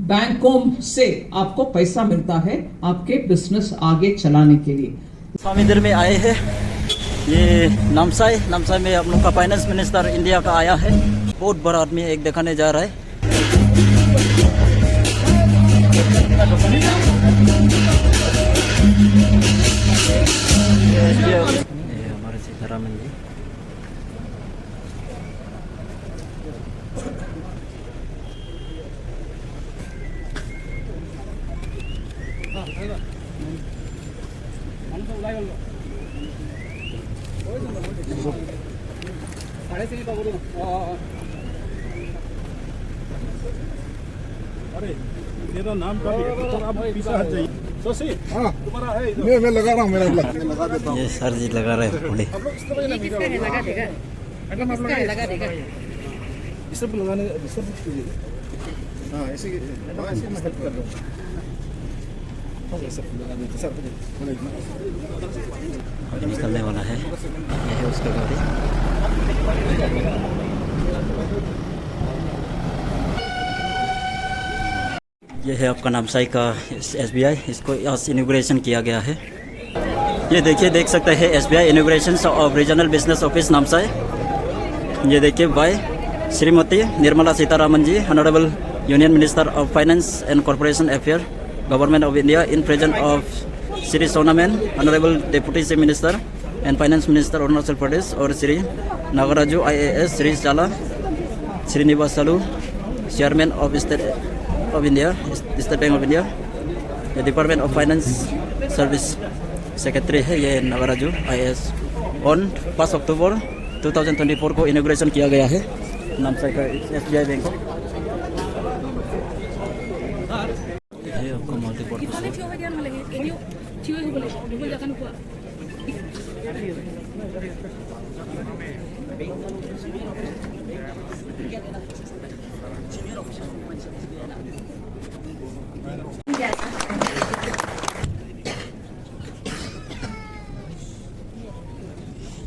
बैंकों से आपको पैसा मिलता है आपके बिजनेस आगे चलाने के लिए। स्वामी मंदिर में आए हैं। ये नामसाई में हम लोग का फाइनेंस मिनिस्टर इंडिया का आया है। बहुत बड़ा आदमी एक दिखाने जा रहा है। ये हमारे सीतारामन जी। अरे तेरा नाम का भी है तो आप पीछे हट जाइए। सोसी हाँ तुम्हारा है इधर। मैं लगा रहा हूँ, मेरा लगा देता हूँ। ये सर जी लगा रहे हैं फूले। आप लोग इस तरह ना किसका है लगा देगा? मैडम आप किसका है लगा देगा? इस सब लगाने इस सब कीजिए। हाँ ऐसे ऐसे मैं हेल्प कर दूँ। ऐसे लगा देते सर निकलने वाला है। ये है उसका गाड़ी। ये है आपका नामसाई का SBI। इसको आज इनॉग्रेशन किया गया है। ये देखिए, देख सकते हैं SBI inauguration of regional business office Namsai. ये देखिए by Shrimati Nirmala Sitharaman ji, honourable union minister of finance and corporation affair, government of India, in present of Shri Chowna Mein, honourable deputy chief minister and finance minister Arunachal Pradesh, और Shri Nagaraju IAS, Shri Challa Sreenivasulu, chairman of State of India, State Bank of India, department of finance service secretary है ये Nagaraju IAS। On 5 अक्टूबर 2024 को inauguration किया गया है नामसाई का SBI bank. ये आपको multipurpose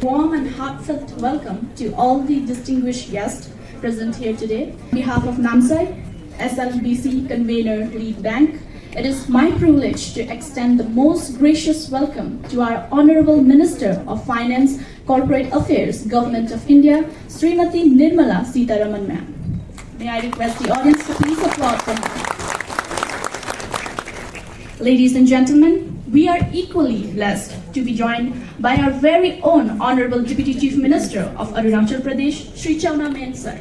Warm and heartfelt welcome to all the distinguished guests present here today. On behalf of NAMSAI, SLBC Convener Lead Bank, it is my privilege to extend the most gracious welcome to our Honorable Minister of Finance, Corporate Affairs, Government of India, Srimati Nirmala Sitharaman ma'am. May I request the audience to please applaud for her. Ladies and gentlemen, we are equally blessed to be joined by our very own Honorable Deputy Chief Minister of Arunachal Pradesh, Shri Chowna-Mein sir.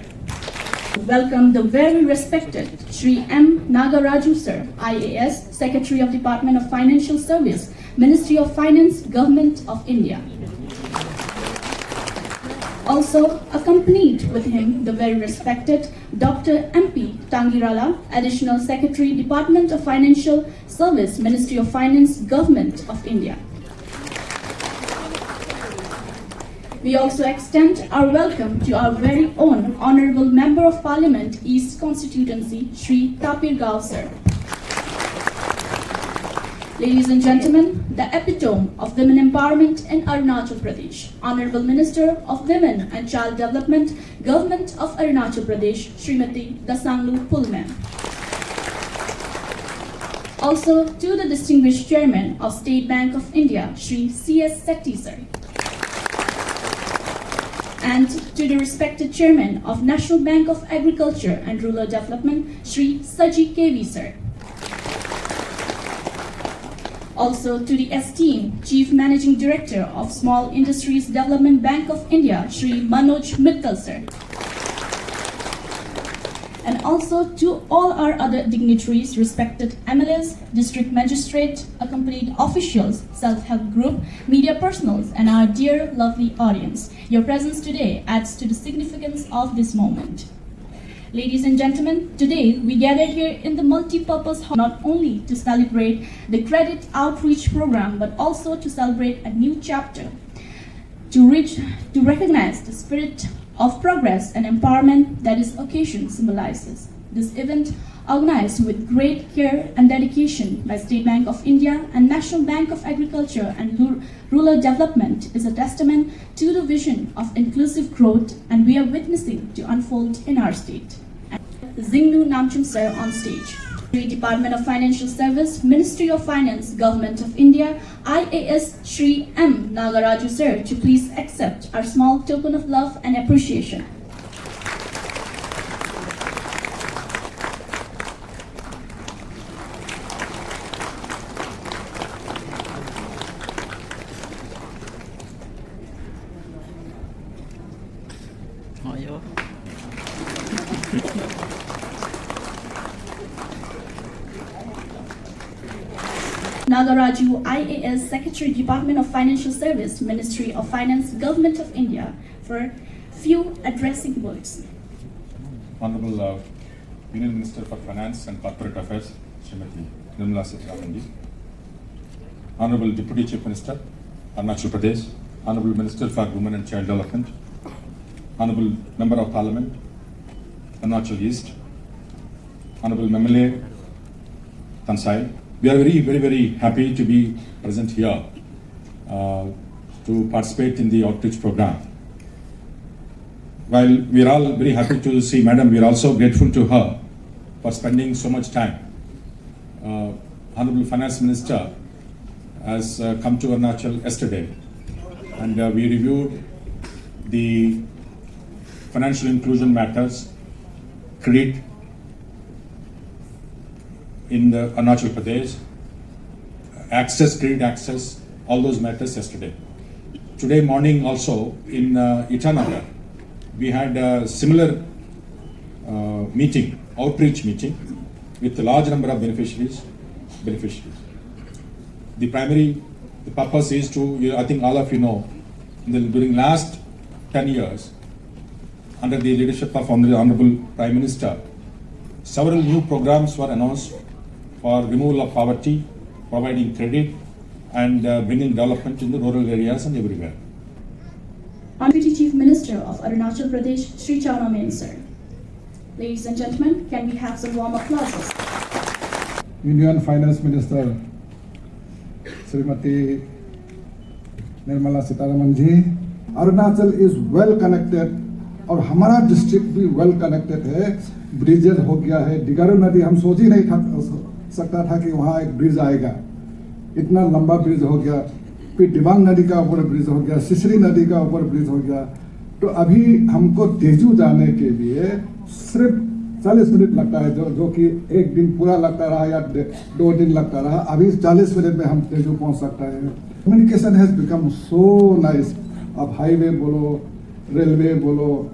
Welcome the very respected Shri M. Nagaraju sir, IAS, Secretary of Department of Financial Service, Ministry of Finance, Government of India. Also accompanied with him the very respected Dr. MP Tangirala, Additional Secretary, Department of Financial Service, Ministry of Finance, Government of India. We also extend our welcome to our very own Honorable Member of Parliament, East Constituency, Shri Tapir Gao sir. Ladies and gentlemen, the epitome of women empowerment in Arunachal Pradesh, Honorable Minister of Women and Child Development, Government of Arunachal Pradesh, Srimati Dasanglu Pulman. Also to the distinguished Chairman of State Bank of India, Shri C.S. Sethi sir. And to the respected Chairman of National Bank of Agriculture and Rural Development, Shri Saji KV sir. Also to the esteemed Chief Managing Director of Small Industries Development Bank of India, Shri Manoj Mittal sir. And also to all our other dignitaries, respected MLAs, district magistrate, accompanied officials, self-help group, media personals, and our dear lovely audience. Your presence today adds to the significance of this moment. Ladies and gentlemen, today we gather here in the multi-purpose hall not only to celebrate the credit outreach program, but also to celebrate a new chapter, to recognize the spirit of progress and empowerment that this occasion symbolizes. This event, organized with great care and dedication by State Bank of India and National Bank of Agriculture and Rural Development, is a testament to the vision of inclusive growth and we are witnessing to unfold in our state. Zingnu Namchum sir on stage. Department of Financial Service, Ministry of Finance, Government of India, IAS Shri M. Nagaraju sir to please accept our small token of love and appreciation. Ayo. Nagaraju, IAS Secretary, Department of Financial Service, Ministry of Finance, Government of India, for few addressing words. Honorable Union Minister for Finance and Corporate Affairs, Srimati Nirmala Sitharaman ji. Honorable Deputy Chief Minister, Arunachal Pradesh. Honorable Minister for Women and Child Development. Honorable Member of Parliament, Arunachal East. Honorable MLA, Tansai. We are very happy to be present here to participate in the outreach program. While we are all very happy to see Madam, we are also grateful to her for spending so much time. Honorable Finance Minister has come to Arunachal yesterday, and we reviewed the financial inclusion matters, credit in the Arunachal Pradesh, access, credit access, all those matters yesterday. Today morning also in Itanagar, we had a similar meeting, outreach meeting with a large number of beneficiaries. The purpose is to, I think all of you know, during last 10 years, under the leadership of Honorable Prime Minister, several new programs were announced for removal of poverty, providing credit, and bringing development in the rural areas and everywhere. Deputy Chief Minister of Arunachal Pradesh, Shri Chawna Main sir. Ladies and gentlemen, can we have some warm applauses? Union Finance Minister Srimati Nirmala Sitharaman ji. Arunachal is well connected और हमारा district भी well connected है. Bridges हो गया है. डिगारू नदी हम सोच ही नहीं सकता था कि वहाँ एक ब्रिज आएगा. इतना लंबा ब्रिज हो गया. फिर दिबांग नदी का ऊपर ब्रिज हो गया, सिसरी नदी का ऊपर ब्रिज हो गया. तो अभी हमको तेजू जाने के लिए सिर्फ 40 मिनट लगता है, जो कि एक दिन पूरा लगता रहा या 2 दिन लगता रहा. अभी 40 मिनट में हम तेजू पहुंच सकते हैं. Communication has become so nice. अब हाईवे बोलो, रेलवे बोलो,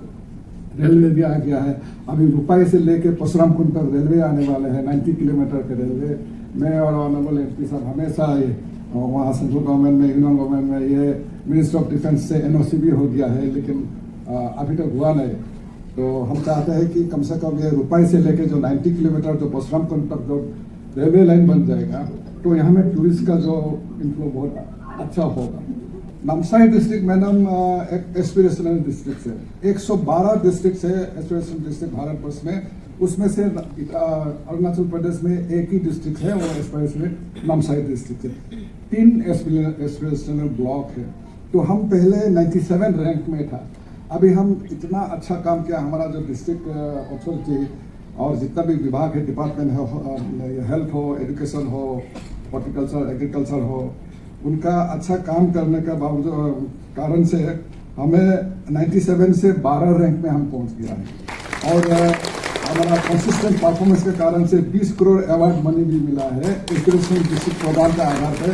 रेलवे भी आ गया है. अभी रुपाई से लेके परशुराम कुंड तक रेलवे आने वाले हैं, 90 किलोमीटर के रेलवे. मैं और ऑनरेबल एमपी साहब हमेशा ये वहाँ सेंट्रल गवर्नमेंट में, यूनियन गवर्नमेंट में ये मिनिस्टर ऑफ डिफेंस से एनओसी भी हो गया है, लेकिन अभी तक हुआ नहीं. तो हम चाहते हैं कि कम से कम ये रुपाई से लेके जो 90 किलोमीटर जो परशुराम कुंड तक जो रेलवे लाइन बन जाएगा, तो यहाँ में टूरिस्ट का जो इनफ्लो बहुत अच्छा होगा. नामसाई डिस्ट्रिक्ट मैडम एक एस्पिरेशनल डिस्ट्रिक्ट है. 112 डिस्ट्रिक्ट है एस्पिरेशनल डिस्ट्रिक्ट भारतवर्ष में. उसमें से अरुणाचल प्रदेश में एक ही डिस्ट्रिक्ट है, वो एस्पिरेशनल नामसाई डिस्ट्रिक्ट है. 3 एस्पिरेशनल ब्लॉक है. तो हम पहले 97 रैंक में था. अभी हम इतना अच्छा काम किया. हमारा जो डिस्ट्रिक्ट अथॉरिटी और जितना भी विभाग है, डिपार्टमेंट है, हेल्थ हो, एजुकेशन हो, हॉर्टिकल्चर, एग्रीकल्चर हो, उनका अच्छा काम करने का बावजूद कारण से हमें 97 से 12 रैंक में हम पहुंच गया है. और हमारा कंसिस्टेंट परफॉर्मेंस के कारण से 20 करोड़ अवार्ड मनी भी मिला है. इंस्पिरेशनल डिस्ट्रिक्ट प्रोग्राम का आधार पर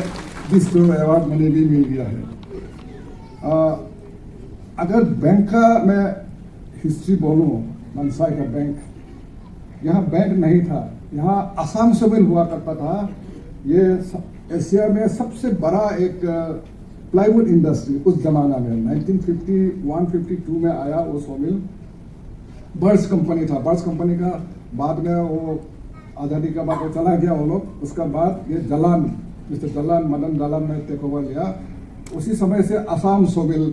20 करोड़ अवार्ड मनी भी मिल गया है. अगर बैंक का मैं हिस्ट्री बोलूं, मनसाई का बैंक, यहाँ बैंक नहीं था. यहाँ आसाम सोमिल हुआ करता था. ये एशिया में सबसे बड़ा एक प्लाईवुड इंडस्ट्री उस जमाना में 1951-52 में आया वो सोमिल. बर्ड्स कंपनी था. बर्ड्स कंपनी का बाद में वो आज़ादी का बाद चला गया वो लोग. उसका बाद ये जलान, मिस्टर जलान, मदन जलान ने टेक ओवर लिया. उसी समय से आसाम सोमिल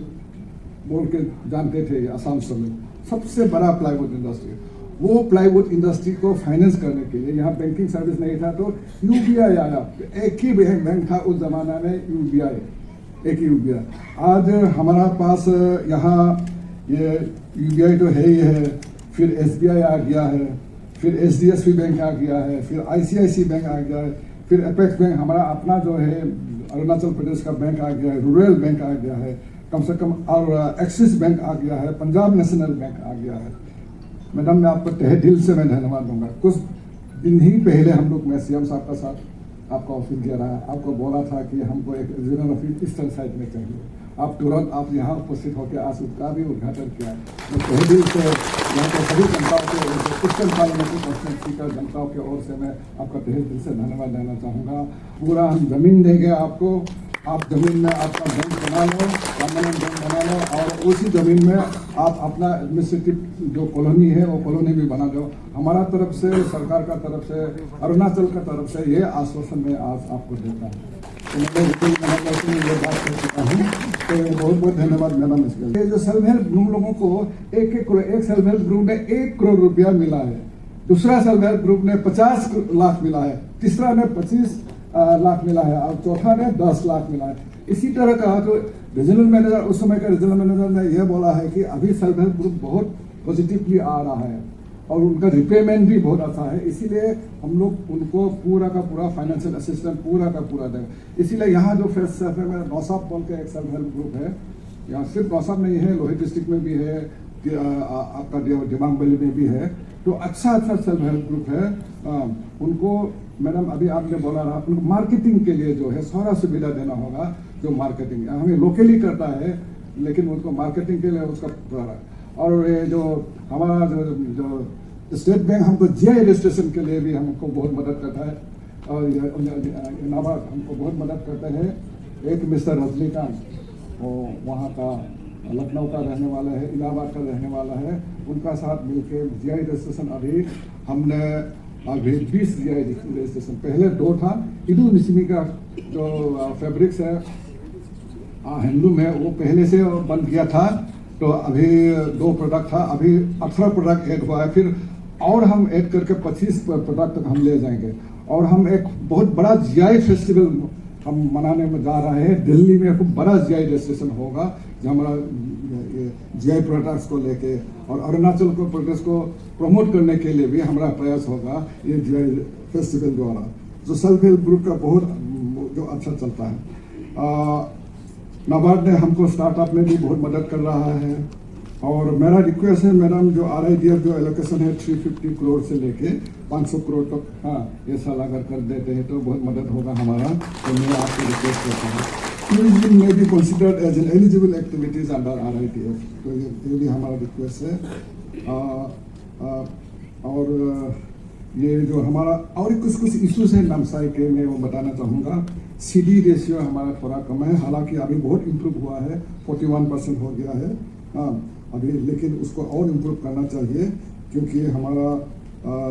बोल के जानते थे. आसाम सोमिल सबसे बड़ा प्लाईवुड इंडस्ट्री. वो प्लाईवुड इंडस्ट्री को फाइनेंस करने के लिए यहाँ बैंकिंग सर्विस नहीं था, तो यूबीआई आया. एक ही बैंक था उस जमाना में, यूबीआई, एक ही यूबीआई. आज हमारा पास यहाँ ये यूबीआई तो है ही है, फिर एसबीआई आ गया है, फिर HDFC बैंक आ गया है, फिर ICICI बैंक आ गया है, फिर अपेक्स बैंक हमारा अपना जो है अरुणाचल प्रदेश का बैंक आ गया है, रूरल बैंक आ गया है कम से कम, और एक्सिस बैंक आ गया है, पंजाब नेशनल बैंक आ गया है। मैडम मैं आपको तहे दिल से मैं धन्यवाद दूंगा। कुछ दिन ही पहले हम लोग, मैं CM साहब का साथ आपका ऑफिस दे रहा है, आपको बोला था कि हमको एक रीजनल ऑफिस ईस्टर्न साइड में चाहिए। आप तुरंत आप यहाँ उपस्थित होकर आज उसका भी उद्घाटन किया। मैं तहे दिल से यहाँ के सभी जनताओं के, ईस्टर्न पार्लियामेंट्री कॉन्स्टिट्यूंसी का जनताओं की ओर से मैं आपका तहे दिल से धन्यवाद देना चाहूँगा। पूरा हम जमीन देंगे आपको, आप जमीन में आपका बैंक बना लो, परमानेंट बैंक बना लो, और उसी जमीन में आप अपना एडमिनिस्ट्रेटिव जो कॉलोनी है वो कॉलोनी भी बना दो। हमारा तरफ से, सरकार का तरफ से, अरुणाचल का तरफ से ये आश्वासन मैं आज आपको देता हूँ। तो मैं ये बात कर चुका हूँ, तो बहुत बहुत धन्यवाद मैडम इसके लिए। जो सेल्फ हेल्प ग्रुप लोगों को एक सेल्फ हेल्प ग्रुप में 1 करोड़ रुपया मिला है, दूसरा सेल्फ हेल्प ग्रुप ने 50 लाख मिला है, तीसरा ने 25 लाख मिला है, और चौथा ने 10 लाख मिला है। इसी तरह का तो रीजनल मैनेजर, उस समय का रीजनल मैनेजर ने यह बोला है कि अभी सेल्फ हेल्प ग्रुप बहुत पॉजिटिवली आ रहा है और उनका रिपेमेंट भी बहुत अच्छा है, इसीलिए हम लोग उनको पूरा का पूरा फाइनेंशियल असिस्टेंस पूरा का पूरा देंगे। इसीलिए यहाँ जो फेस में नौसाब बोल के एक सेल्फ हेल्प ग्रुप है, यहाँ सिर्फ नौसाब नहीं है, लोहित डिस्ट्रिक्ट में भी है, आपका दिबांग वैली में भी है, तो अच्छा सेल्फ हेल्प ग्रुप है। उनको मैडम अभी आपने बोला रहा, उनको मार्केटिंग के लिए जो है सारा सुविधा देना होगा। जो मार्केटिंग हमें लोकली करता है, लेकिन उनको मार्केटिंग के लिए उसका, और ये जो हमारा जो स्टेट बैंक हमको GI रजिस्ट्रेशन के लिए भी हमको बहुत मदद करता है, और नाबार्ड हमको बहुत मदद करते हैं। एक मिस्टर रजनीकांत, वो वहाँ का लखनऊ का रहने वाला है, इलाहाबाद का रहने वाला है, उनका साथ मिलकर GI रजिस्ट्रेशन हमने अभी 20 GI रजिस्ट्रेशन, पहले 2 था। इडू मिसमी का जो फैब्रिक्स है, हैंडलूम है, वो पहले से बंद किया था, तो अभी 2 प्रोडक्ट था, अभी 18 प्रोडक्ट ऐड हुआ है, फिर और हम ऐड करके 25 प्रोडक्ट तक हम ले जाएंगे। और हम एक बहुत बड़ा GI फेस्टिवल हम मनाने में जा रहे हैं। दिल्ली में खूब बड़ा GI रजिस्ट्रेशन होगा, जो हमारा GI प्रोडक्ट्स को लेके, और अरुणाचल को प्रोडक्ट्स को प्रमोट करने के लिए भी हमारा प्रयास होगा ये GI फेस्टिवल द्वारा, जो सेल्फ हेल्प ग्रुप का बहुत जो अच्छा चलता है। नाबार्ड ने हमको स्टार्टअप में भी बहुत मदद कर रहा है, और मेरा रिक्वेस्ट है मैडम, जो RIDF जो एलोकेशन है 350 करोड़ से लेके 500 करोड़ तक, हाँ ये साल अगर कर देते हैं तो बहुत मदद होगा हमारा। तो मैं आपको रिक्वेस्ट करता हूँ, टूरिज्म में भी considered as an eligible activities under RIDF, तो ये भी हमारा रिक्वेस्ट है। और ये जो हमारा और कुछ इश्यूज है नामसाई के, मैं वो बताना चाहूँगा। CD रेशियो हमारा थोड़ा कम है, हालांकि अभी बहुत इम्प्रूव हुआ है, 41% हो गया है, हाँ अभी, लेकिन उसको और इम्प्रूव करना चाहिए, क्योंकि हमारा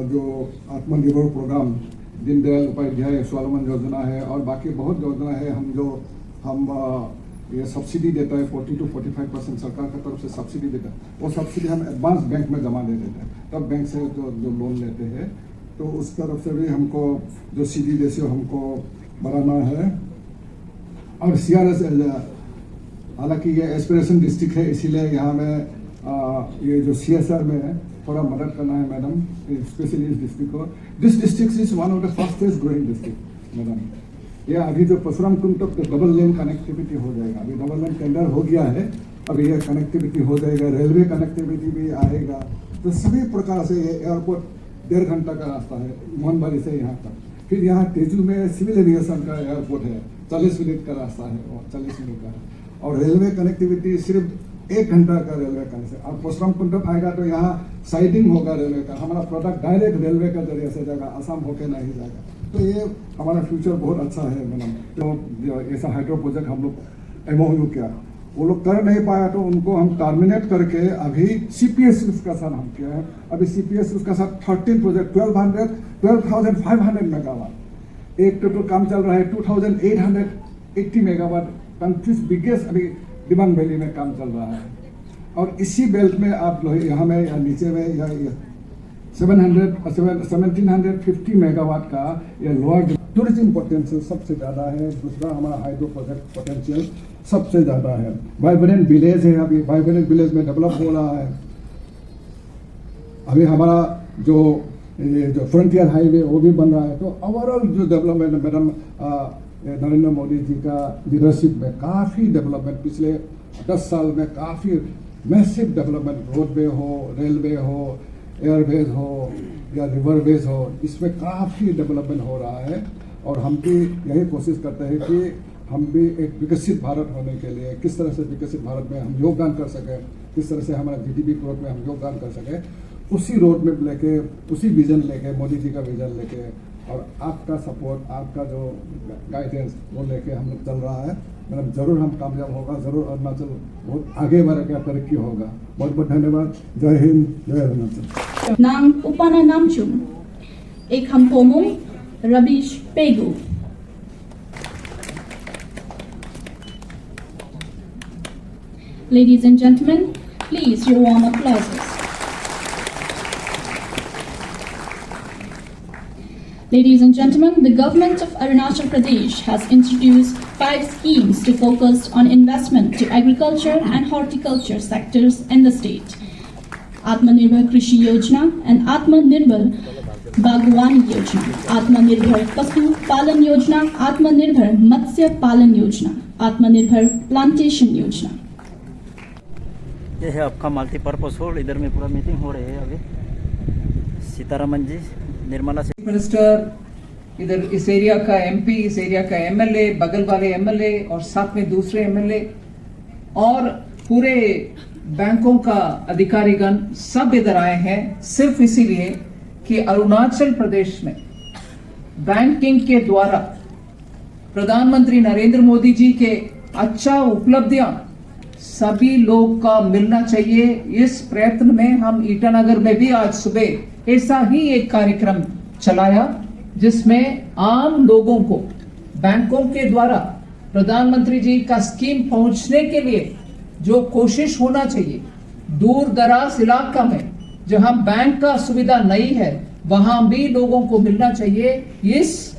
जो आत्मनिर्भर प्रोग्राम, दीनदयाल उपाध्याय स्वावलंबन योजना है, और बाकी बहुत योजना है, हम ये सब्सिडी देता है 40 to 45% सरकार की तरफ से सब्सिडी देता है, वो सब्सिडी हम एडवांस बैंक में जमा दे देते हैं, तब बैंक से जो लोन लेते हैं, तो उस तरफ से भी हमको जो CD रेशियो हमको बढ़ाना है। और CRS, हालांकि ये एस्पिरेशन डिस्ट्रिक्ट है, इसीलिए यहाँ में ये जो CSR में थोड़ा मदद करना है मैडम, स्पेशली इस डिस्ट्रिक्ट को। This district is one of the fastest growing district madam. ये अभी जो परशुराम कुंड तक डबल लेन कनेक्टिविटी हो जाएगा, अभी डबल लेन टेंडर हो गया है, अभी ये कनेक्टिविटी हो जाएगा, रेलवे कनेक्टिविटी भी आएगा, तो सभी प्रकार से ये एयरपोर्ट 1.5 घंटा का रास्ता है मोहनबाड़ी से यहाँ तक। फिर यहाँ तेजू में सिविल एविएशन का एयरपोर्ट है, 40 मिनट का रास्ता है, और 40 मिनट का है, और रेलवे कनेक्टिविटी सिर्फ 1 घंटा का रेलवे कनेक्शन। अब परशुराम कुंड आएगा तो यहाँ साइडिंग होगा रेलवे का, हमारा प्रोडक्ट डायरेक्ट रेलवे का जरिए से जाएगा, आसाम होके नहीं जाएगा, तो ये हमारा फ्यूचर बहुत अच्छा है मैडम। तो ऐसा हाइड्रो प्रोजेक्ट हम लोग MOU किया, वो लोग कर नहीं पाया, तो उनको हम टर्मिनेट करके अभी CPSUs का साथ हम किया है। अभी CPSUs का साथ 13 प्रोजेक्ट 12,500 मेगावाट, एक टोटल काम चल रहा है 2,880 मेगावाट, कंट्रीज बिगेस्ट अभी दिबांग वैली में काम चल रहा है। और इसी बेल्ट में आप यहाँ में या नीचे में या 1750 मेगावाट का ये लोअर टूरिज्म पोटेंशियल सबसे ज़्यादा है। दूसरा हमारा हाइड्रो प्रोजेक्ट पोटेंशियल सबसे ज़्यादा है। वाइब्रेंट विलेज है, अभी वाइब्रेंट विलेज में डेवलप हो रहा है। अभी हमारा जो ये जो फ्रंटियर हाईवे वो भी बन रहा है। तो ओवरऑल जो डेवलपमेंट मैडम नरेंद्र मोदी जी का लीडरशिप में काफ़ी डेवलपमेंट पिछले 10 साल में काफ़ी मैसिव डेवलपमेंट, रोडवे हो, रेलवे हो, एयरवेज हो या रिवरवेज हो, इसमें काफ़ी डेवलपमेंट हो रहा है। और हम भी यही कोशिश करते हैं कि हम भी एक विकसित भारत होने के लिए किस तरह से विकसित भारत में हम योगदान कर सकें, किस तरह से हमारा GDP ग्रोथ में हम योगदान कर सकें, उसी रोड मैप लेके, उसी विजन लेके, मोदी जी का विजन लेके और आपका सपोर्ट, आपका जो गाइडेंस वो लेके हम लोग चल रहा है। मैडम जरूर हम कामयाब होगा, जरूर अरुणाचल बहुत आगे बढ़ेगा, तरक्की होगा। बहुत बहुत धन्यवाद। जय हिंद, जय Arunachal. Nang Upana Namchum, Ekam Pomo, Rabish Pegu. Ladies and gentlemen, please your warm applauses. Ladies and gentlemen, the government of Arunachal Pradesh has introduced 5 schemes to focus on investment to agriculture and horticulture sectors in the state. Atmanirbhar Krishi Yojana and Atmanirbhar Bagwani Yojana, Atmanirbhar Pasu Palan Yojana, Atmanirbhar Matsya Palan Yojana, Atmanirbhar Plantation Yojana. ये है आपका multipurpose hall. इधर में पूरा meeting हो रही है अभी। सीतारमन जी, निर्मला मिनिस्टर, इधर इस एरिया का MP, इस एरिया का MLA, बगल वाले MLA और साथ में दूसरे MLA और पूरे बैंकों का अधिकारीगण सब इधर आए हैं सिर्फ इसीलिए कि अरुणाचल प्रदेश में बैंकिंग के द्वारा प्रधानमंत्री नरेंद्र मोदी जी के अच्छा उपलब्धियां सभी लोग का मिलना चाहिए। इस प्रयत्न में हम ईटानगर में भी आज सुबह ऐसा ही एक कार्यक्रम चलाया जिसमें आम लोगों को बैंकों के द्वारा प्रधानमंत्री जी का स्कीम पहुंचने के लिए जो कोशिश होना चाहिए, दूर दराज इलाका में जहां बैंक का सुविधा नहीं है वहां भी लोगों को मिलना चाहिए। इस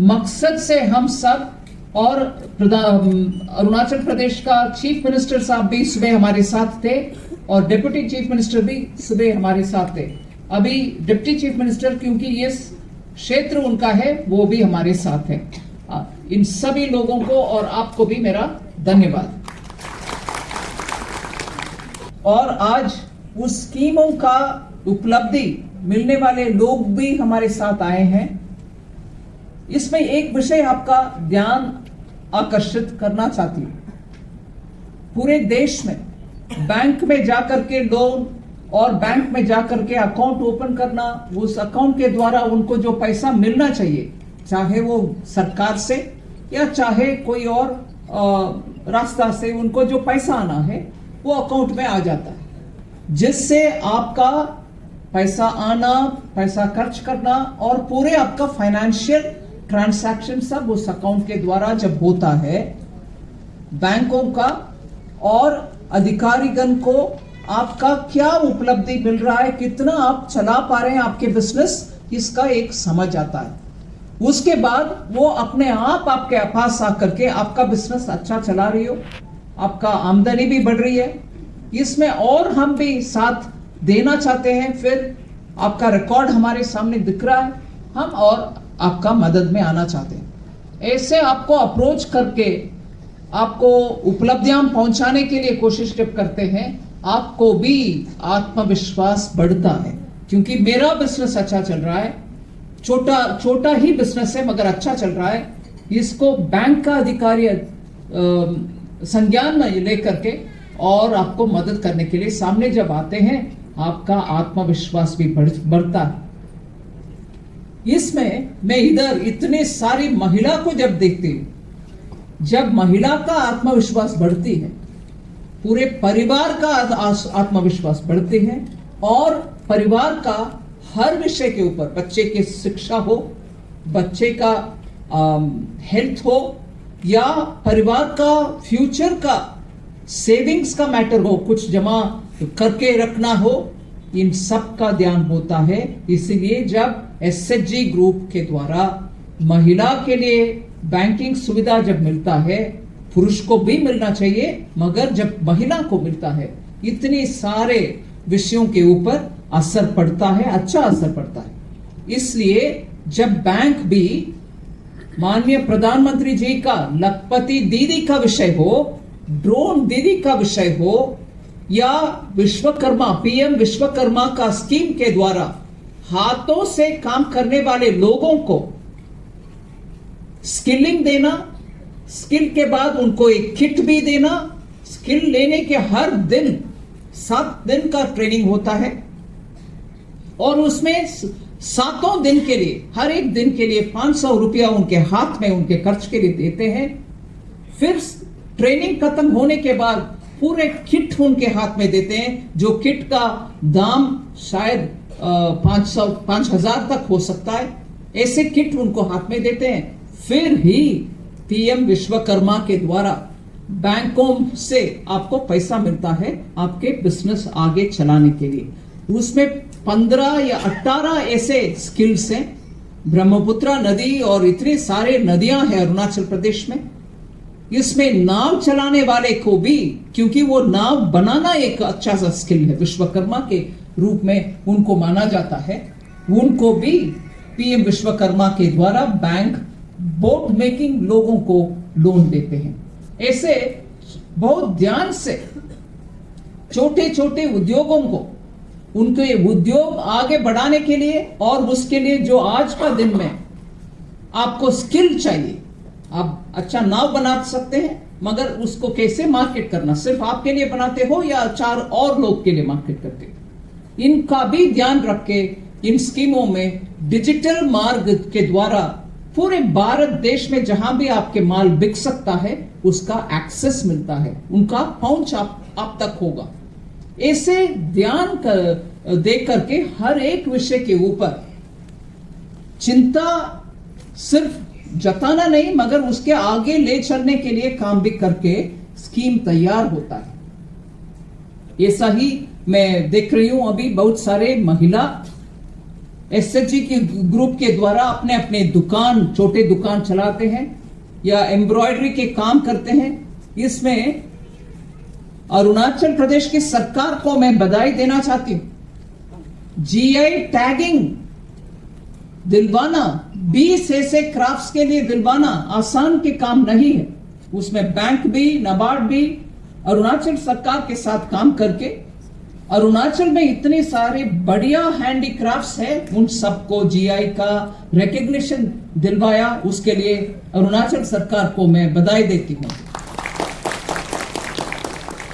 मकसद से हम सब और अरुणाचल प्रदेश का चीफ मिनिस्टर साहब भी सुबह हमारे साथ थे और डिप्टी चीफ मिनिस्टर भी सुबह हमारे साथ थे। अभी डिप्टी चीफ मिनिस्टर क्योंकि ये क्षेत्र उनका है वो भी हमारे साथ है। इन सभी लोगों को और आपको भी मेरा धन्यवाद। और आज उस स्कीमों का उपलब्धि मिलने वाले लोग भी हमारे साथ आए हैं। इसमें एक विषय आपका ध्यान आकर्षित करना चाहती हूं। पूरे देश में बैंक में जाकर के लोन और बैंक में जाकर के अकाउंट ओपन करना, उस अकाउंट के द्वारा उनको जो पैसा मिलना चाहिए, चाहे वो सरकार से या चाहे कोई और रास्ता से उनको जो पैसा आना है वो अकाउंट में आ जाता है, जिससे आपका पैसा आना, पैसा खर्च करना और पूरे आपका फाइनेंशियल ट्रांसैक्शन सब उस अकाउंट के द्वारा जब होता है, बैंकों का और अधिकारीगण को आपका क्या उपलब्धि मिल रहा है, कितना आप चला पा रहे हैं आपके बिजनेस, इसका एक समझ आता है। उसके बाद वो अपने आप आपके पास आकर के आपका बिजनेस अच्छा चला रही हो, आपका आमदनी भी बढ़ रही है, इसमें और हम भी साथ देना चाहते हैं। फिर आपका रिकॉर्ड हमारे सामने दिख रहा है, हम और आपका मदद में आना चाहते हैं। ऐसे आपको अप्रोच करके आपको उपलब्धियां पहुंचाने के लिए कोशिश जब करते हैं, आपको भी आत्मविश्वास बढ़ता है, क्योंकि मेरा बिजनेस अच्छा चल रहा है, छोटा ही बिजनेस है मगर अच्छा चल रहा है। इसको बैंक का अधिकारी संज्ञान में लेकर के और आपको मदद करने के लिए सामने जब आते हैं, आपका आत्मविश्वास भी बढ़ता है। इसमें मैं इधर इतने सारी महिला को जब देखती हूं, जब महिला का आत्मविश्वास बढ़ती है, पूरे परिवार का आत्मविश्वास बढ़ते हैं और परिवार का हर विषय के ऊपर, बच्चे की शिक्षा हो, बच्चे का हेल्थ हो या परिवार का फ्यूचर का सेविंग्स का मैटर हो, कुछ जमा करके रखना हो, इन सब का ध्यान होता है। इसीलिए जब SHG ग्रुप के द्वारा महिला के लिए बैंकिंग सुविधा जब मिलता है, पुरुष को भी मिलना चाहिए, मगर जब महिला को मिलता है, इतने सारे विषयों के ऊपर असर पड़ता है, अच्छा असर पड़ता है। इसलिए जब बैंक भी माननीय प्रधानमंत्री जी का लखपति दीदी का विषय हो, ड्रोन दीदी का विषय हो, या विश्वकर्मा पीएम विश्वकर्मा का स्कीम के द्वारा हाथों से काम करने वाले लोगों को स्किलिंग देना, स्किल के बाद उनको एक किट भी देना, स्किल लेने के हर दिन 7 दिन का ट्रेनिंग होता है और उसमें 7 दिन के लिए, हर एक दिन के लिए 500 रुपया उनके हाथ में उनके खर्च के लिए देते हैं। फिर ट्रेनिंग खत्म होने के बाद पूरे किट उनके हाथ में देते हैं, जो किट का दाम शायद 5,000 तक हो सकता है। ऐसे किट उनको हाथ में देते हैं। फिर ही पीएम विश्वकर्मा के द्वारा बैंकों से आपको पैसा मिलता है आपके बिजनेस आगे चलाने के लिए। उसमें 15 या 18 ऐसे स्किल्स हैं। ब्रह्मपुत्र नदी और इतने सारे नदियां हैं अरुणाचल प्रदेश में। इसमें नाव चलाने वाले को भी, क्योंकि वो नाव बनाना एक अच्छा सा स्किल है, विश्वकर्मा के रूप में उनको माना जाता है, उनको भी पीएम विश्वकर्मा के द्वारा बैंक बोट मेकिंग लोगों को लोन देते हैं। ऐसे बहुत ध्यान से छोटे छोटे उद्योगों को, उनके उद्योग आगे बढ़ाने के लिए, और उसके लिए जो आज का दिन में आपको स्किल चाहिए। आप अच्छा नाव बना सकते हैं, मगर उसको कैसे मार्केट करना, सिर्फ आपके लिए बनाते हो या 4 और लोग के लिए मार्केट करते हो, इनका भी ध्यान रख के इन स्कीमों में डिजिटल मार्ग के द्वारा पूरे भारत देश में जहां भी आपके माल बिक सकता है उसका एक्सेस मिलता है, उनका पहुंच आप तक होगा। ऐसे ध्यान दे करके हर एक विषय के ऊपर चिंता सिर्फ जताना नहीं, मगर उसके आगे ले चलने के लिए काम भी करके स्कीम तैयार होता है। ऐसा ही मैं देख रही हूं, अभी बहुत सारे महिला एसएचजी के ग्रुप के द्वारा अपने अपने दुकान, छोटे दुकान चलाते हैं या एम्ब्रॉयडरी के काम करते हैं। इसमें अरुणाचल प्रदेश की सरकार को मैं बधाई देना चाहती हूं। जीआई टैगिंग दिलवाना, 20 ऐसे क्राफ्ट्स के लिए दिलवाना आसान के काम नहीं है। उसमें बैंक भी, नाबार्ड भी अरुणाचल सरकार के साथ काम करके अरुणाचल में इतने सारे बढ़िया हैंडीक्राफ्ट्स हैं, उन सबको जीआई का रिकग्निशन दिलवाया। उसके लिए अरुणाचल सरकार को मैं बधाई देती हूं।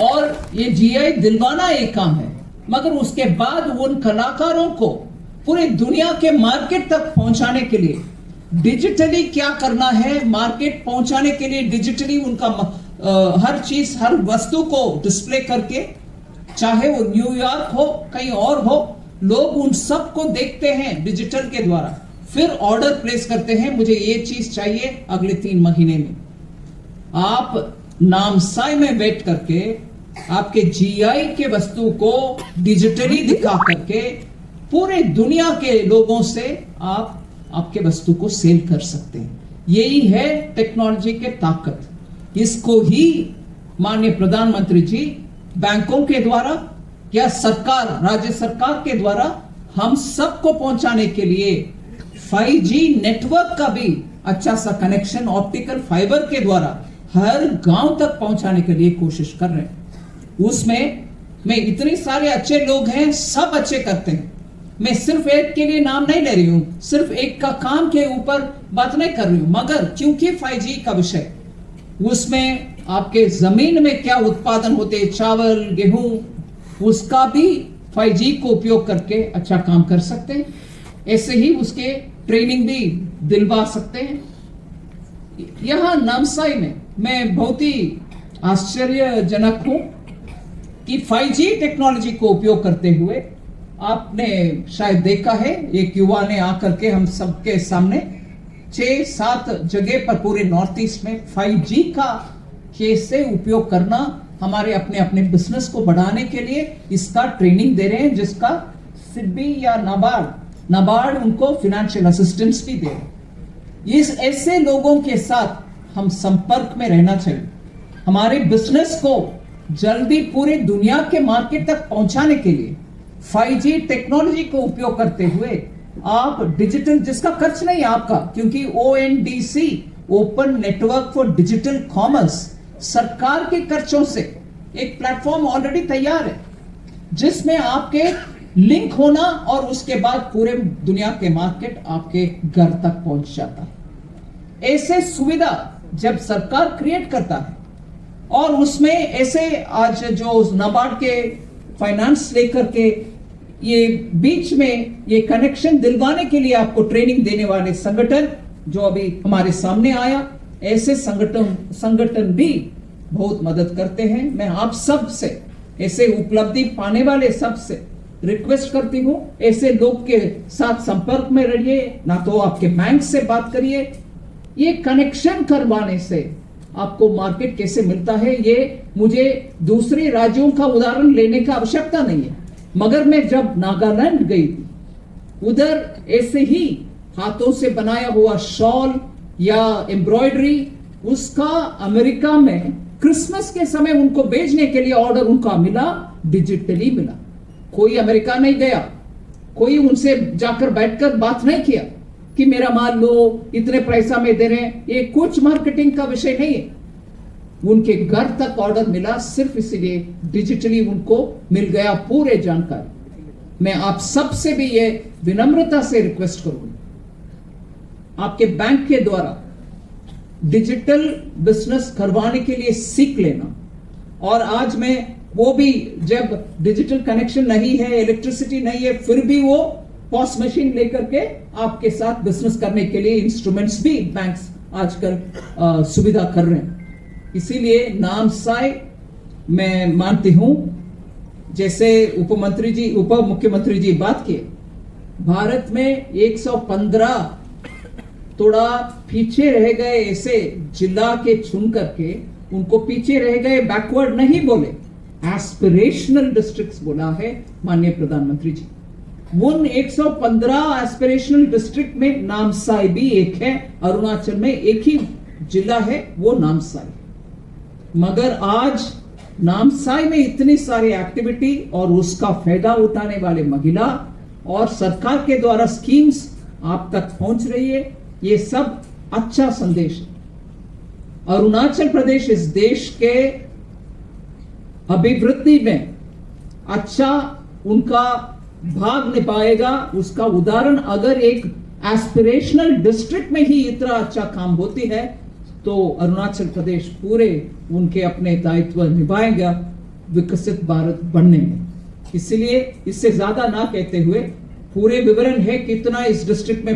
और ये जीआई दिलवाना एक काम है, मगर उसके बाद उन कलाकारों को पूरे दुनिया के मार्केट तक पहुंचाने के लिए डिजिटली क्या करना है, मार्केट पहुंचाने के लिए डिजिटली उनका हर चीज, हर वस्तु को डिस्प्ले करके, चाहे वो न्यूयॉर्क हो, कहीं और हो, लोग उन सब को देखते हैं डिजिटल के द्वारा, फिर ऑर्डर प्लेस करते हैं, मुझे ये चीज चाहिए अगले 3 महीने में। आप नामसाई में बैठ करके आपके जीआई के वस्तु को डिजिटली दिखा करके पूरे दुनिया के लोगों से आप आपके वस्तु को सेल कर सकते हैं। यही है टेक्नोलॉजी के ताकत। इसको ही माननीय प्रधानमंत्री जी बैंकों के द्वारा या सरकार, राज्य सरकार के द्वारा हम सबको पहुंचाने के लिए 5G नेटवर्क का भी अच्छा सा कनेक्शन ऑप्टिकल फाइबर के द्वारा हर गांव तक पहुंचाने के लिए कोशिश कर रहे हैं। उसमें में इतने सारे अच्छे लोग हैं, सब अच्छे करते हैं। मैं सिर्फ एक के लिए नाम नहीं ले रही हूं, सिर्फ एक का काम के ऊपर बात नहीं कर रही हूं, मगर क्योंकि 5G का विषय, उसमें आपके जमीन में क्या उत्पादन होते, चावल, गेहूं, उसका भी 5G को उपयोग करके अच्छा काम कर सकते हैं। ऐसे ही उसके ट्रेनिंग भी दिलवा सकते हैं। यहां नामसाई में मैं बहुत ही आश्चर्यजनक हूं कि 5G टेक्नोलॉजी को उपयोग करते हुए आपने शायद देखा है, एक युवा ने आकर के हम सबके सामने 6-7 जगह पर पूरे नॉर्थ ईस्ट में 5G का कैसे उपयोग करना, हमारे अपने अपने बिजनेस को बढ़ाने के लिए इसका ट्रेनिंग दे रहे हैं, जिसका सिडबी या नाबार्ड उनको फाइनेंशियल असिस्टेंस भी दे रहे हैं। इस ऐसे लोगों के साथ हम संपर्क में रहना चाहिए। हमारे बिजनेस को जल्दी पूरे दुनिया के मार्केट तक पहुंचाने के लिए 5G टेक्नोलॉजी को उपयोग करते हुए आप डिजिटल, जिसका खर्च नहीं है आपका, क्योंकि ONDC open network for digital commerce सरकार के खर्चों से एक प्लेटफॉर्म ऑलरेडी तैयार है जिसमें आपके लिंक होना और उसके बाद पूरे दुनिया के मार्केट आपके घर तक पहुंच जाता है। ऐसे सुविधा जब सरकार क्रिएट करता है और उसमें ऐसे आज जो नाबार्ड के फाइनेंस लेकर के ये बीच में ये कनेक्शन दिलवाने के लिए आपको ट्रेनिंग देने वाले संगठन जो अभी हमारे सामने आया, ऐसे संगठन भी बहुत मदद करते हैं। मैं आप सब से, ऐसे उपलब्धि पाने वाले सब से रिक्वेस्ट करती हूं, ऐसे लोग के साथ संपर्क में रहिए, ना तो आपके बैंक से बात करिए। ये कनेक्शन करवाने से आपको मार्केट कैसे मिलता है, ये मुझे दूसरे राज्यों का उदाहरण लेने का आवश्यकता नहीं है, मगर मैं जब नागालैंड गई थी, उधर ऐसे ही हाथों से बनाया हुआ शॉल या एम्ब्रॉयडरी, उसका अमेरिका में क्रिसमस के समय उनको भेजने के लिए ऑर्डर उनका मिला, डिजिटली मिला। कोई अमेरिका नहीं गया, कोई उनसे जाकर बैठकर बात नहीं किया कि मेरा माल लो, इतने पैसा में दे रहे हैं। ये कुछ मार्केटिंग का विषय नहीं है, उनके घर तक ऑर्डर मिला, सिर्फ इसलिए डिजिटली उनको मिल गया पूरे जानकारी। मैं आप सब से भी ये विनम्रता से रिक्वेस्ट करूंगा, आपके बैंक के द्वारा डिजिटल बिजनेस करवाने के लिए सीख लेना। और आज मैं वो भी, जब डिजिटल कनेक्शन नहीं है, इलेक्ट्रिसिटी नहीं है, फिर भी वो पॉस मशीन लेकर के आपके साथ बिजनेस करने के लिए इंस्ट्रूमेंट्स भी बैंक्स आजकल सुविधा कर रहे हैं। इसीलिए नामसाई मैं मानती हूं, जैसे उप मुख्यमंत्री जी बात किए, भारत में 115 थोड़ा पीछे रह गए ऐसे जिला के चुन करके, उनको पीछे रह गए बैकवर्ड नहीं बोले, एस्पिरेशनल डिस्ट्रिक्ट्स बोला है माननीय प्रधानमंत्री जी। उन 115 एस्पिरेशनल डिस्ट्रिक्ट में नामसाई भी एक है। अरुणाचल में एक ही जिला है, वो नामसाई। मगर आज नामसाई में इतनी सारी एक्टिविटी और उसका फायदा उठाने वाले महिला और सरकार के द्वारा स्कीम्स आप तक पहुंच रही है, ये सब अच्छा संदेश है। अरुणाचल प्रदेश इस देश के अभिवृद्धि में अच्छा उनका भाग निभाएगा। उसका उदाहरण, अगर एक एस्पिरेशनल डिस्ट्रिक्ट में ही इतना अच्छा काम होती है तो अरुणाचल प्रदेश पूरे उनके अपने दायित्व निभाएगा विकसित भारत बनने में। इसलिए इससे ज्यादा ना कहते हुए, पूरे विवरण है कितना इस डिस्ट्रिक्ट में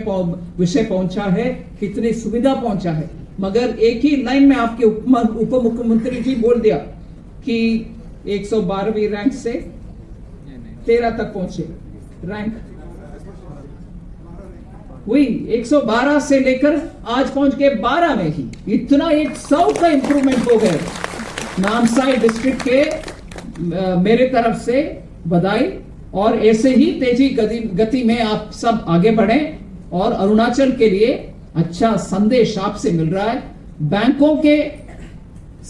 विषय पहुंचा है, कितनी सुविधा पहुंचा है, मगर एक ही लाइन में आपके उप मुख्यमंत्री जी बोल दिया कि 112वीं रैंक से 13 तक पहुंचे। रैंक हुई 112 से लेकर आज पहुंच के 12 में ही, इतना 100 का इंप्रूवमेंट हो गया। नामसाई डिस्ट्रिक्ट के मेरे तरफ से बधाई, और ऐसे ही तेजी गति में आप सब आगे बढ़ें। और अरुणाचल के लिए अच्छा संदेश आपसे मिल रहा है। बैंकों के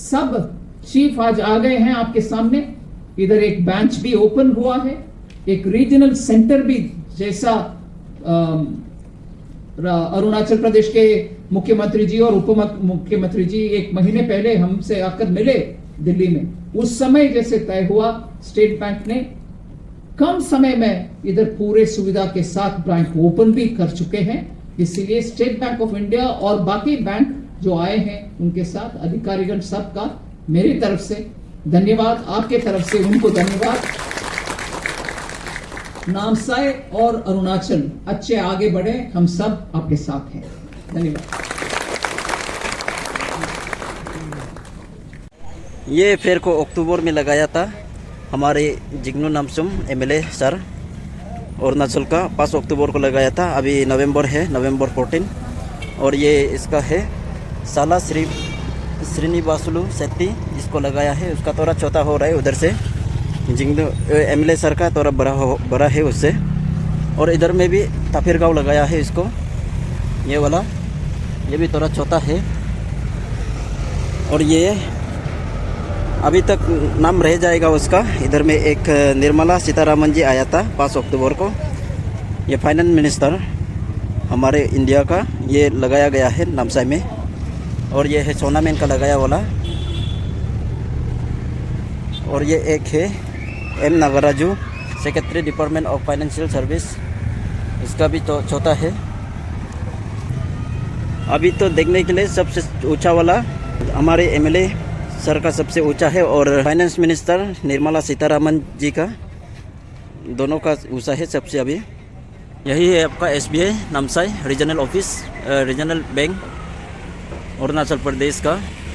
सब चीफ आज आ गए हैं आपके सामने। इधर एक बेंच भी ओपन हुआ है, एक रीजनल सेंटर भी, जैसा अरुणाचल प्रदेश के मुख्यमंत्री जी और उप मुख्यमंत्री जी 1 महीने पहले हमसे आकर मिले दिल्ली में, उस समय जैसे तय हुआ, स्टेट बैंक ने कम समय में इधर पूरे सुविधा के साथ बैंक ओपन भी कर चुके हैं। इसीलिए स्टेट बैंक ऑफ इंडिया और बाकी बैंक जो आए हैं उनके साथ अधिकारीगण सबका मेरी तरफ से धन्यवाद, आपके तरफ से उनको धन्यवाद। नामसाई और अरुणाचल अच्छे आगे बढ़े, हम सब आपके साथ हैं। धन्यवाद। ये फेयर को अक्टूबर में लगाया था हमारे जिग्नू नामचुम MLA सर, अरुणाचल का 5 अक्टूबर को लगाया था। अभी नवंबर है, नवंबर 14, और ये इसका है साला श्रीनिवासुलु सेट्टी जिसको लगाया है, उसका थोड़ा छोटा हो रहा है उधर से। जिग्नू MLA सर का थोड़ा बड़ा है उससे। और इधर में भी ताफिर गाँव लगाया है इसको, ये वाला, ये भी थोड़ा छोटा है। और ये अभी तक नाम रह जाएगा उसका। इधर में एक निर्मला सीतारामन जी आया था 5 अक्टूबर को, ये फाइनेंस मिनिस्टर हमारे इंडिया का ये लगाया गया है नामसाई में, और ये है सोनामेन का लगाया वाला, और ये एक है M Nagaraju secretary department of financial service, इसका भी तो छोटा है। अभी तो देखने के लिए सबसे ऊंचा वाला हमारे एमएलए सर का सबसे ऊंचा है, और फाइनेंस मिनिस्टर निर्मला सीतारमण जी का दोनों का ऊंचा है सबसे। अभी यही है आपका SBI Namsai regional office, regional bank Arunachal Pradesh का।